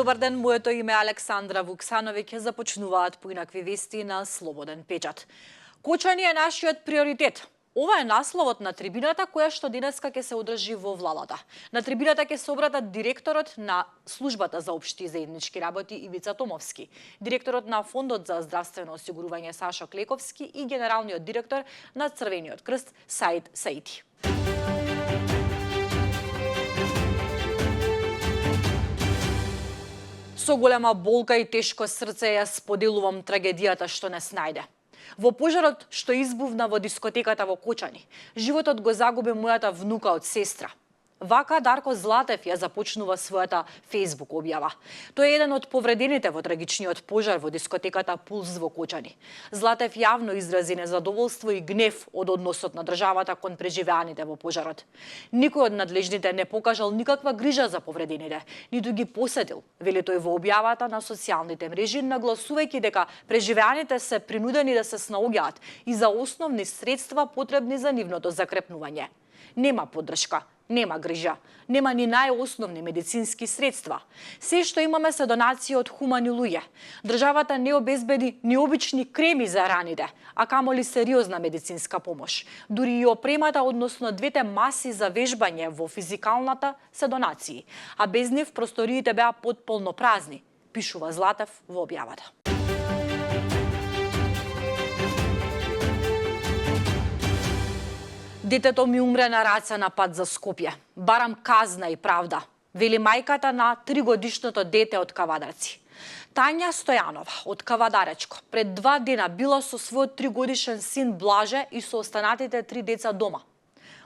Добар ден, моето име е Александра Вуксановиќ, започнуваат поинакви вести на Слободен печат. Кочани е нашиот приоритет. Ова е насловот на трибината која што денеска ќе се одржи во владата. На трибината ќе се обрата директорот на Службата за општи и заеднички работи Ивица Томовски, директорот на Фондот за здравствено осигурување Сашо Клековски и генералниот директор на Црвениот крст Саид Саити. Со голема болка и тешко срце ја споделувам трагедијата што не снајде. Во пожарот што избувна во дискотеката во Кочани, животот го загуби мојата внука од сестра. Вака Дарко Златев ја започнува својата Facebook објава. Тој е еден од повредените во трагичниот пожар во дискотеката Пулс во Кочани. Златев јавно изрази незадоволство и гнев од односот на државата кон преживеаните во пожарот. Никој од надлежните не покажал никаква грижа за повредените, ниту ги посетил, вели тој во објавата на социјалните мрежи, нагласувајќи дека преживеаните се принудени да се снаоѓаат и за основни средства потребни за нивното закрепнување. Нема поддршка, нема грижа, нема ни најосновни медицински средства. Се што имаме се донации од хумани луѓе. Државата не обезбеди ни обични креми за раните, а камоли сериозна медицинска помош. Дури и опремата, односно двете маси за вежбање во физикалната се донации, а без нив просториите беа потполно празни, пишува Златев во објавата. Детето ми умре на раце на пат за Скопје. Барам казна и правда, вели мајката на 3-годишното дете од Кавадарци. Тања Стојанова од Кавадаречко пред 2 дена била со својот 3-годишен син Блаже и со останатите 3 деца дома.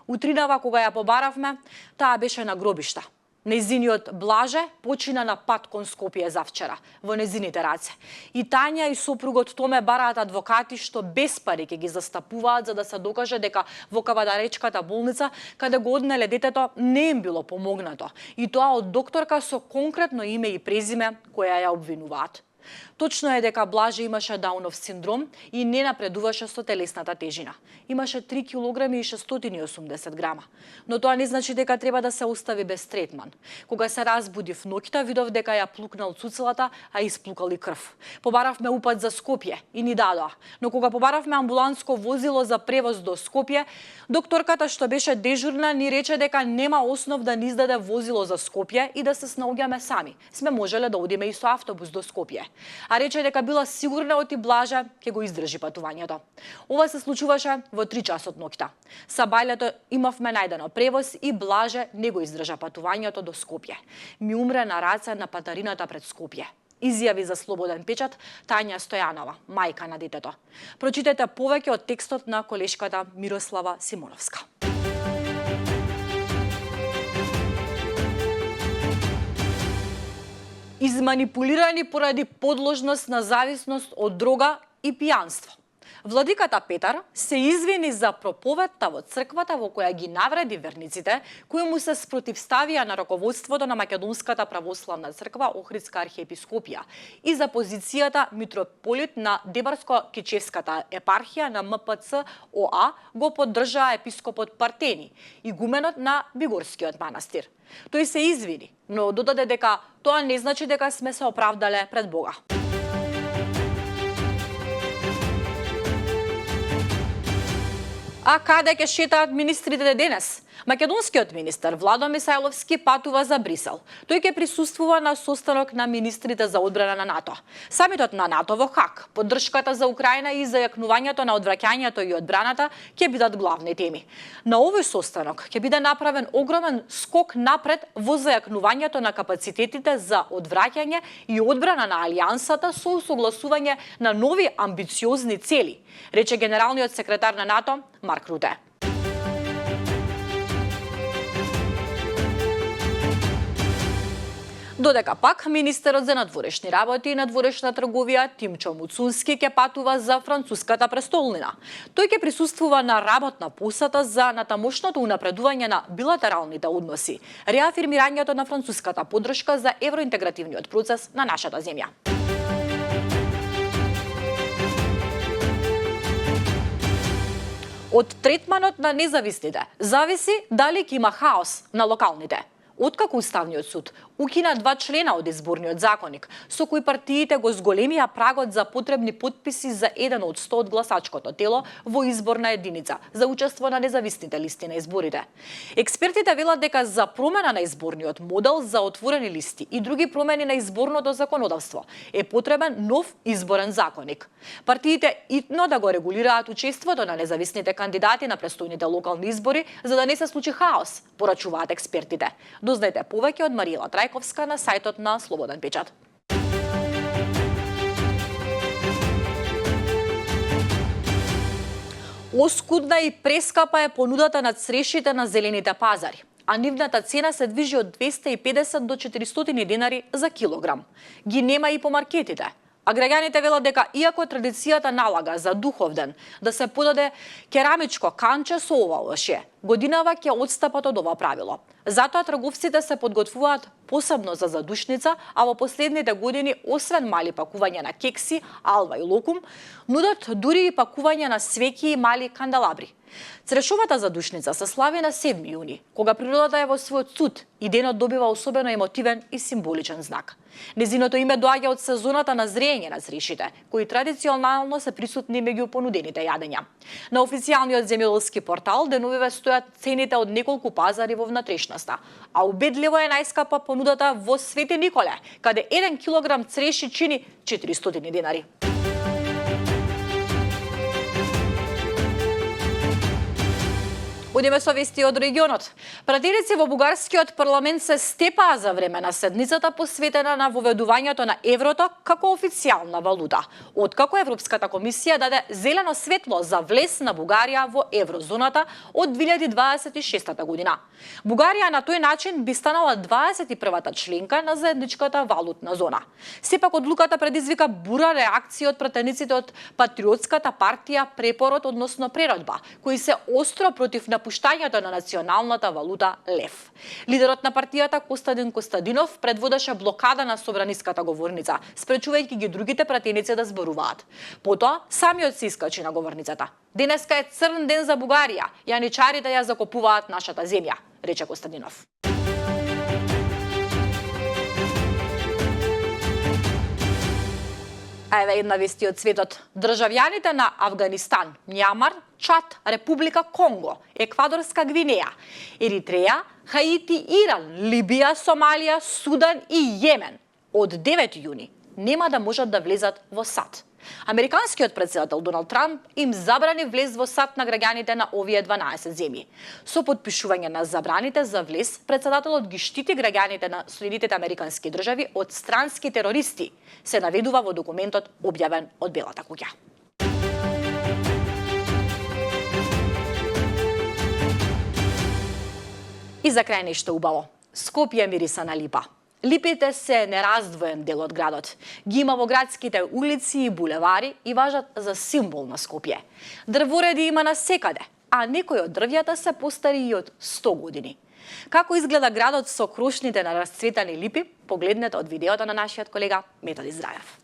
Утринава кога ја побаравме, таа беше на гробишта. Нејзиниот Блаже почина на пат кон Скопје завчера, во незините раце. И Тања и сопругот Томе бараат адвокати што без пари ќе ги застапуваат за да се докаже дека во Кавадаречката болница, каде го однеле детето, не им било помогнато. И тоа од докторка со конкретно име и презиме која ја обвинуваат. Точно е дека Блаже имаше Даунов синдром и не напредуваше со телесната тежина. Имаше 3 кг и 680 грама. Но тоа не значи дека треба да се остави без третман. Кога се разбудив ноќта, видов дека ја плукнал цуцелата, а исплукал и крв. Побаравме упат за Скопје и ни дадоа. Но кога побаравме амбуланско возило за превоз до Скопје, докторката што беше дежурна ни рече дека нема основ да ни издаде возило за Скопје и да се снаоѓаме сами. Сме можеле да одиме и со автобус до Скопје. А рече дека била сигурна оти Блажа ќе го издржи патувањето. Ова се случуваше во 3 часот ноќта. Сабајлето имавме најдено превоз и Блаже не го издржа патувањето до Скопје. Ми умре на раце на патарината пред Скопје. Изјави за Слободен печат Тања Стојанова, мајка на детето. Прочитете повеќе од текстот на колешката Мирослава Симоновска. Изманипулирани поради подложност на зависност од дрога и пијанство. Владиката Петар се извини за проповедта во црквата во која ги навреди верниците, кои му се спротивставија на раководството на Македонската православна црква Охридска архиепископија и за позицијата митрополит на Дебарско-Кичевската епархија на МПЦ ОА го поддржаа епископот Партени, игуменот на Бигорскиот манастир. Тој се извини, но додаде дека тоа не значи дека сме се оправдале пред Бога. А каде ќе шетаат министрите денес? Македонскиот министер Владо Мисајловски патува за Брисел. Тој ќе присуствува на состанок на министрите за одбрана на НАТО. Самитот на НАТО во Хаг, поддршката за Украина и зајакнувањето на одвраќањето и одбраната ќе бидат главни теми. На овој состанок ќе биде направен огромен скок напред во зајакнувањето на капацитетите за одвраќање и одбрана на алијансата со усогласување на нови амбициозни цели, рече генералниот секретар на НАТО Марк Руте. Додека пак министерот за надворешни работи и надворешна трговија Тимчо Муцунски ќе патува за француската престолнина. Тој ќе присуствува на работна посета за натамошното унапредување на билатералните односи, реафирмирањето на француската поддршка за евроинтегративниот процес на нашата земја. Од третманот на независните зависи дали ќе има хаос на локалните. откако Уставниот суд укина 2 члена од изборниот законник, со кои партиите го зголемија прагот за потребни потписи за 1 од 100 од гласачкото тело во изборна единица за учество на независните листи на изборите. Експертите велат дека за промена на изборниот модел за отворени листи и други промени на изборното законодавство е потребен нов изборен законник. Партиите итно да го регулираат учеството на независните кандидати на престојните локални избори за да не се случи хаос, порачуваат експертите. Дознајте повеќе од Мариела Трајковска на сајтот на Слободен печат. Оскудна и прескапа е понудата на црешите на зелените пазари, а нивната цена се движи од 250 до 400 денари за килограм. Ги нема и по маркетите. А граѓаните велат дека иако традицијата налага за Духовден да се подаде керамичко канче со ова оршје, годинава ќе одстапат од ова правило. Затоа трговците се подготвуваат посебно за задушница, а во последните години, освен мали пакувања на кекси, алва и локум, нудат дури и пакувања на свеќи и мали канделабри. Црешовата задушница се слави на 7 јуни, кога природата е во својот цуд и денот добива особено емотивен и символичен знак. Незиното име доаѓа од сезоната на зрење на црешите, кои традиционално се присутни меѓу понудените јадења. На официјалниот земјоделски портал деновиве стојат цените од неколку пазари во внатрешноста, а убедливо е најскапа понудата во Свети Николе, каде 1 килограм цреши чини 400 денари. Одиме со вести од регионот. Пратеници во бугарскиот парламент се степаа за време на седницата посветена на воведувањето на еврото како официјална валута, откако Европската комисија даде зелено светло за влез на Бугарија во еврозоната од 2026 година. Бугарија на тој начин би станала 21-та членка на заедничката валутна зона. Сепак одлуката предизвика бура реакција од пратениците од Патриотската партија Препорот, односно Преродба, кои се остро против напуштањето на националната валута лев. Лидерот на партијата Костадин Костадинов предводеше блокада на собраниската говорница, спречувајќи ги другите пратеници да зборуваат. Потоа самиот се искачи на говорницата. Денеска е црн ден за Бугарија, јаничарите ја закопуваат нашата земја, рече Костадинов. А еве една вести од светот. Државјаните на Авганистан, Мјанмар, Чад, Република Конго, Еквадорска Гвинеја, Еритреја, Хаити, Иран, Либија, Сомалија, Судан и Јемен од 9 јуни нема да можат да влезат во САД. Американскиот председател Доналд Трамп им забрани влез во САД на граѓаните на овие 12 земји. Со подпишување на забраните за влез, председателот ги штити граѓаните на Соединетите Американски држави од странски терористи, се наведува во документот објавен од Белата куќа. И за крај нешто убаво. Скопје мириса на липа. Липите се нераздвоен дел од градот. Ги има во градските улици и булевари и важат за символ на Скопје. Дрвореди има насекаде, а некои од дрвјата се постари и од 100 години. Како изгледа градот со крошните на расцветани липи, погледнете од видеото на нашиот колега Методи Здрајев.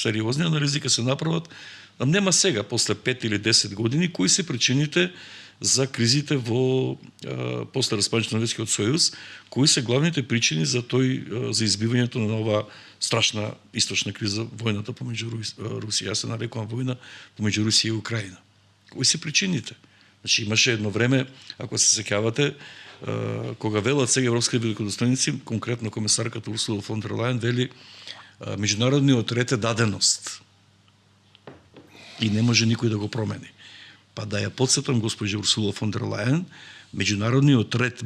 сериозни анализи ќе се направат, нема сега, после 5 или 10 години, кои се причините за кризите во после распаѓањето на Советскиот сојуз, кои се главните причини за за избивањето на оваа страшна источна криза, војната помеѓу Русија, се нарекува војна помеѓу Русија и Украина. Кои се причините? Значи имаше едно време, ако се сеќавате, кога велат сега европските великодостојници, конкретно комесарката Урсула фон дер Лајен вели меѓународниот ред е даденост и не може никој да го промени. Па да ја подсетам госпоѓа Урсула фон дер Лајен, меѓународниот ред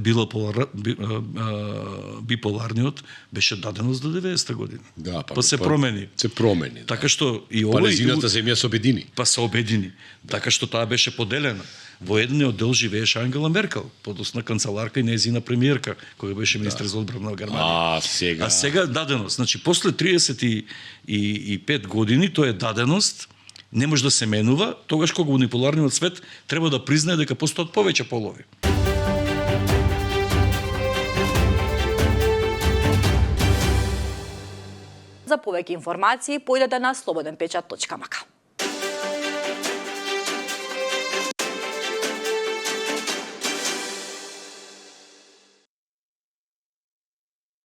биполарниот беше даденост до 90-та година. Да, па се промени. Се промени. Така што и овој Палезината земја се обедини. Па се обедини. Така што таа беше поделена. Во едниот дел живееше Ангела Меркел, подосна канцеларка и нејзина премиерка, која беше министер за одбрана на Германија. А сега даденост. Значи, после 35 години тоа е даденост, не може да се менува, тогаш кога униполарниот свет треба да признае дека постојат повеќе полови. За повеќе информации појдете на slobodnpečat.mk.